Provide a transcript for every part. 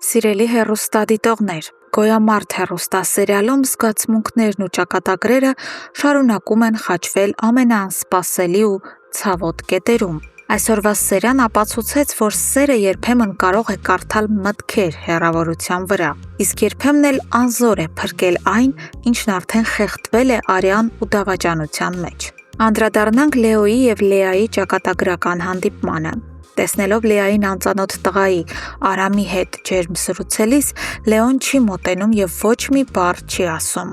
Սիրելի հեռուստադիտողներ, Գոյամարտ հեռուստասերիալում զգացմունքներն ու ճակատագրերը շարունակում են խաչվել ամենաանսպասելի ու ցավոտ կետերում։ Այսօրվա սերիան ապացուցեց, որ սերը երբեմն կարող է կարդալ մտքեր հեռավորության վրա, իսկ երբեմն էլ անզոր է փրկել այն, ինչն արդեն խեղդվել է արյան ու դավաճանության մեջ։ Անդրադառնանք Լեոյի և Լեայի ճակատագրական հանդիպմանը։ Տեսնելով Լեային անծանոթ տղայի Արամի հետ ջերմ զրուցելիս, Լեոն չի մոտենում և ոչ մի բառ չի ասում։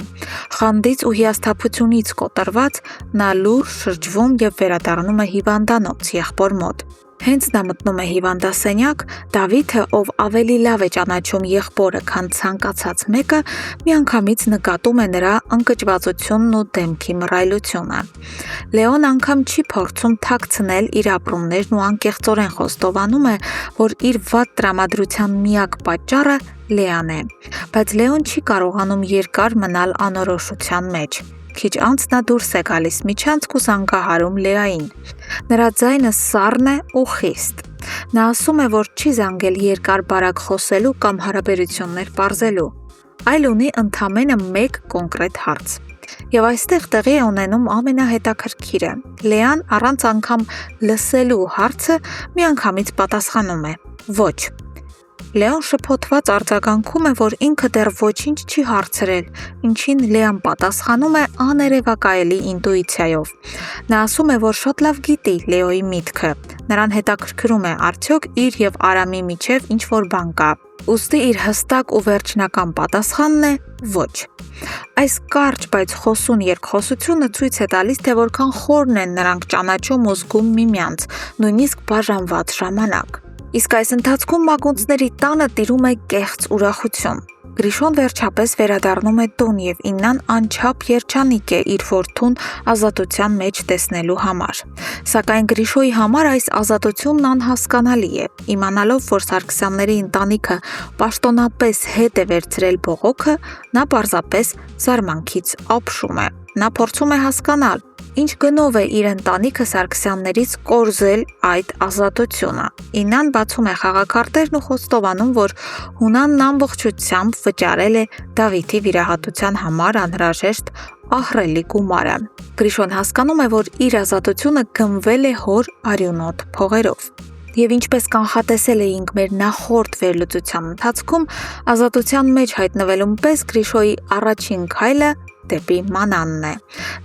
Խանդից ու հիասթափությունից կոտրված նա լուռ շրջվում և վերադառնում է հիվանդանոց եղբոր մոտ։ Հենց նա մտնում է հիվանդասենյակ, Դավիթը, ով ավելի լավ է ճանաչում եղբորը, քան ցանկացած մեկը, միանգամից նկատում է նրա ընկճվածությունն ու դեմքի մռայլությունը։ Լեոն անգամ չի փորձում թաքցնել իր ապրումներն ու անկեղծորեն խոստովանում է, որ իր վատ տրամադրության միակ պատճառը Լեան է։ Բայց Լեոն չի կարողանում երկար մնալ անորոշության մեջ։ Քիչ անց նա դուրս է գալիս միջանցք ու զանգահարում Լեային։ Նրա ձայնը սառն է ու խիստ։ Նա ասում է, որ չի զանգել երկար-բարակ խոսելու կամ հարաբերություններ պարզելու, այլ ունի ընդամենը մեկ կոնկրետ հարց։ Եվ այստեղ տեղի է ունենում ամենահետաքրքիրը։ Լեան առանց անգամ լսելու հարցը միանգամից պատասխանում է. ոչ։ Լեոն շփոթված արձագանքում է, որ ինքը դեռ ոչինչ չի հարցրել, ինչին Լեան պատասխանում է աներևակայելի ինտուիցիայով։ Նա ասում է, որ շատ լավ գիտի Լեոյի միտքը։ Նրան հետաքրքրում է արդյոք իր և Արամի միջև ինչ-որ բան կա։ Ուստի իր հստակ ու վերջնական պատասխանն է ոչ։ Այս կարճ, բայց խոսուն երկխոսությունը ցույց է տալիս, թե որքան խորն են նրանք ճանաչում ու զգում միմյանց, նույնիսկ բաժանված ժամանակ։ Իսկ այս ընթացքում մագունցների տանը տիրում է կեղծ ուրախություն։ Գրիշոն վերջապես վերադառնում է տուն և Իննան անչափ երջանիկ է իր որդուն ազատության մեջ տեսնելու համար։ Սակայն Գրիշոյի համար այս ազատությունն անհասկանալի է։ Իմանալով, որ Սարգսյանների ընտանիքը պաշտոնապես հետ է վերցրել բողոքը, նա պարզապես զարմանքից ապշում է։ Նա փորձում է հասկանալ, ինչ գնով է իր ընտանիքը Սարգսյաններից կորզել այդ ազատությունը։ Իննան բացում է խաղաքարտերն ու խոստովանում, որ Հունանն ամբողջությամբ վճարել է Դավիթի վիրահատության համար անհրաժեշտ ահռելի գումարը։ Գրիշոն հասկանում է, որ իր ազատությունը գնվել է հոր արյունոտ փողերով։ Եվ ինչպես կանխատեսել էինք մեր նախորդ վերլուծության ընթացքում, ազատության մեջ հայտնվելուն պես Գրիշոյի առաջին քայլը դեպի Մանանն է։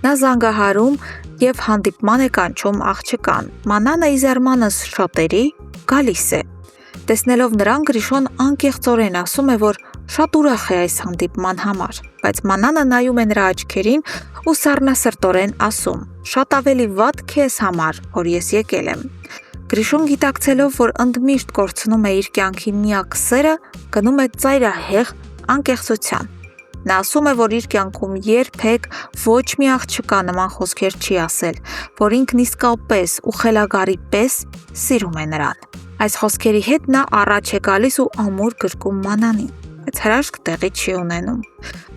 Նա զանգահարում և հանդիպման է կանչում աղջկան։ Մանանը ի զարմանս շատերի գալիս է։ Տեսնելով նրան, Գրիշոն անկեղծորեն ասում է, որ շատ ուրախ է այս հանդիպման համար, բայց Մանանը նայում է նրա աչքերին ու սառնասրտորեն ասում. «Շատ ավելի վատ քեզ համար, որ ես եկել եմ»։ Գրիշոն գիտակցելով, որ ընդմիշտ կորցնում է իր կյանքի միակ սերը, գնում է ծայրահեղ անկեղծության։ Նա ասում է, որ իր կյանքում երբեք ոչ մի աղջկա նման խոսքեր չի ասել, որ ինքն իսկապես ու խելագարի պես սիրում է նրան։ Այս խոսքերի հետ նա առաջ է գալիս ու ամուր գրկում Մանանին, բայց հրաշք տեղի չի ունենում։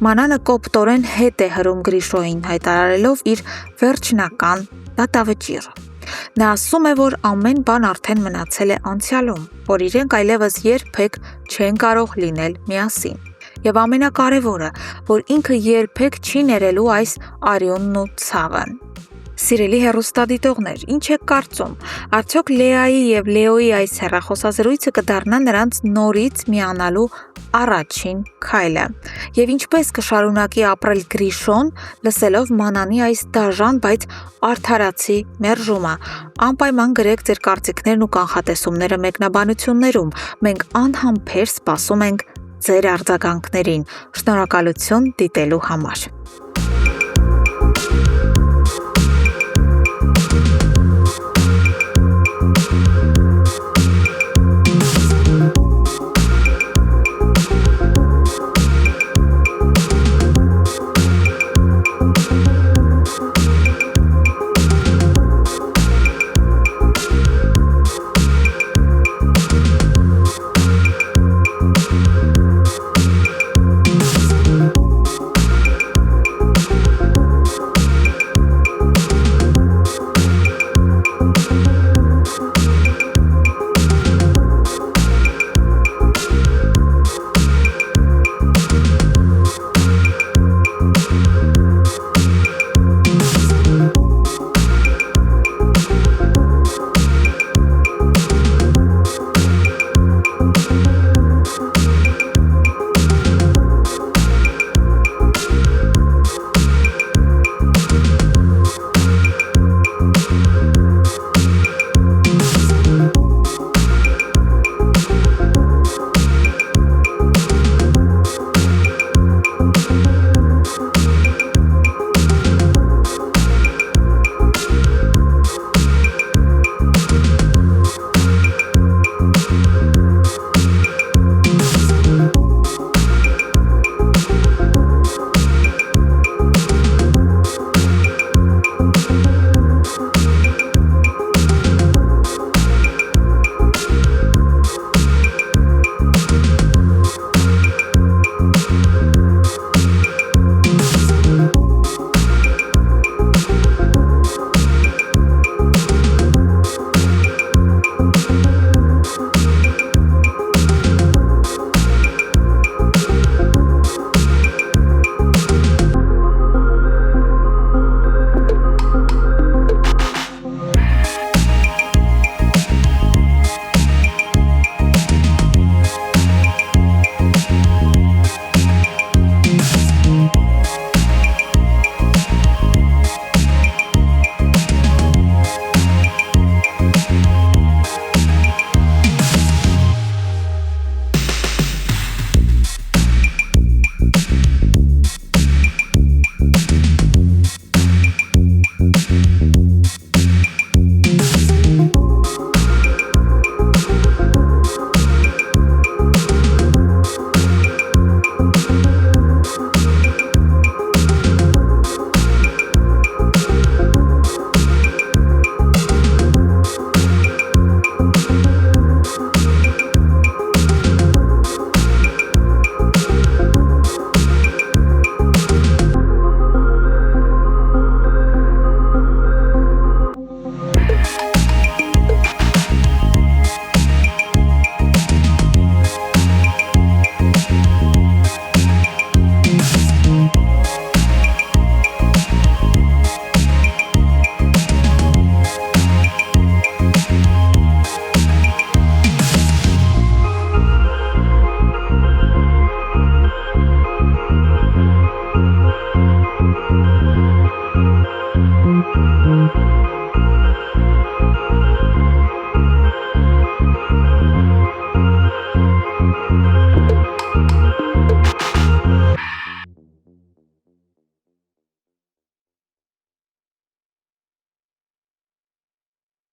Մանանը կոպտորեն հետ է հրում Գրիշոյին, հայտարարելով իր վերջնական դատավճիռը։ Նա ասում է, որ ամեն բան արդեն մնացել է անցյալում, որ իրենք այլևս երբեք չեն կարող լինել միասին։ Եվ ամենակարևորը, որ ինքը երբեք չի ներելու այս արյունն ու ցավը։ Սիրելի հեռուստադիտողներ, ինչ եք կարծում, արդյոք Լեայի և Լեոյի այս հեռախոսազրույցը կդառնա նրանց նորից միանալու առաջին քայլը։ Եվ ինչպես կշարունակի ապրել Գրիշոն, լսելով Մանանի այս դաժան, բայց արդարացի մերժումը։ Անպայման գրեք ձեր կարծիքներն ու կանխատեսումները մեկնաբանություններում։ Մենք անհամբեր սպասում ենք ձեր արձագանքներին։ Շնորհակալություն դիտելու համար։